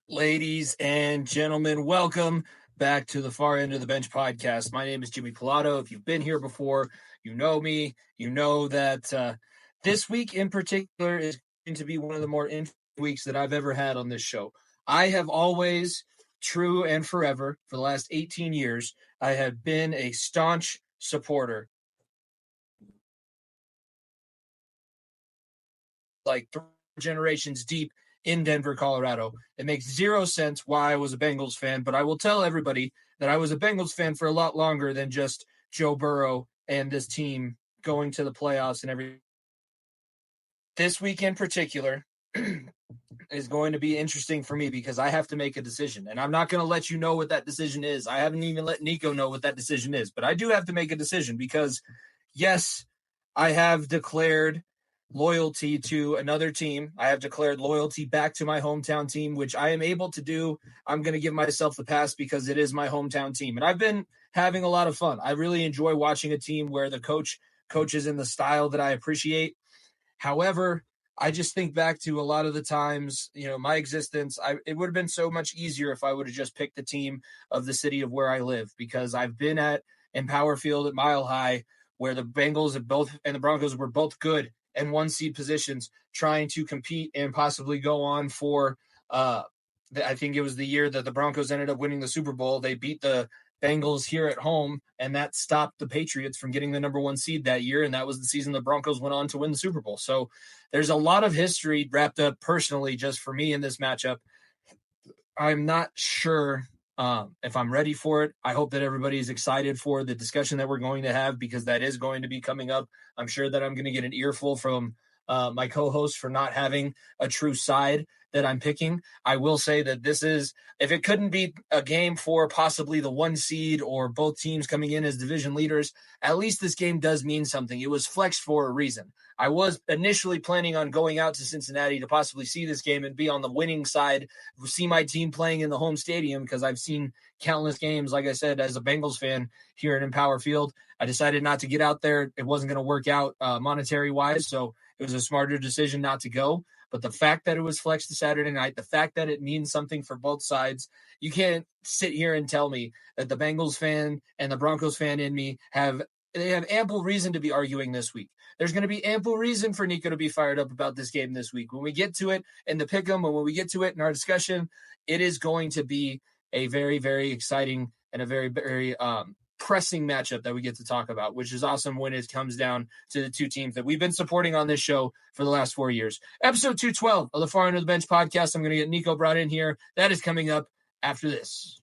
Ladies and gentlemen, welcome back to the Far End of the Bench podcast. My name is Jimmy Pilato. If you've been here before, you know me. You know that this week in particular is going to be one of the more interesting weeks that I've ever had on this show. I have always, true and forever, for the last 18 years, I have been a staunch supporter, like 3 generations deep in Denver, Colorado. It makes zero sense why I was a Bengals fan, but I will tell everybody that I was a Bengals fan for a lot longer than just Joe Burrow and this team going to the playoffs and everything. This week in particular is going to be interesting for me because I have to make a decision, and I'm not going to let you know what that decision is. I haven't even let Nico know what that decision is, but I do have to make a decision because, yes, I have declared loyalty to another team. I have declared loyalty back to my hometown team, which I am able to do. I'm going to give myself the pass because it is my hometown team. And I've been having a lot of fun. I really enjoy watching a team where the coach coaches in the style that I appreciate. However, I just think back to a lot of the times, my existence, it would have been so much easier if I would have just picked the team of the city of where I live, because I've been in Power Field at Mile High, where the Bengals and the Broncos were both good and 1 seed positions, trying to compete and possibly go on for, I think it was the year that the Broncos ended up winning the Super Bowl. They beat the Bengals here at home, and that stopped the Patriots from getting the number 1 seed that year, and that was the season the Broncos went on to win the Super Bowl. So there's a lot of history wrapped up personally just for me in this matchup. I'm not sure if I'm ready for it. I hope that everybody is excited for the discussion that we're going to have, because that is going to be coming up. I'm sure that I'm going to get an earful from my co-host for not having a true side that I'm picking. I will say that this is, if it couldn't be a game for possibly the 1 seed or both teams coming in as division leaders, at least this game does mean something. It was flexed for a reason. I was initially planning on going out to Cincinnati to possibly see this game and be on the winning side, see my team playing in the home stadium, because I've seen countless games, like I said, as a Bengals fan here in Power Field. I decided not to get out there. It wasn't going to work out monetary-wise, so it was a smarter decision not to go. But the fact that it was flexed to Saturday night, the fact that it means something for both sides, you can't sit here and tell me that the Bengals fan and the Broncos fan in me have ample reason to be arguing this week. There's going to be ample reason for Nico to be fired up about this game this week. When we get to it in the pick'em, when we get to it in our discussion, it is going to be a very, very exciting and a very, very pressing matchup that we get to talk about, which is awesome when it comes down to the 2 teams that we've been supporting on this show for the last 4 years. Episode 212 of the Far End of the Bench podcast. I'm going to get Nico brought in here. That is coming up after this.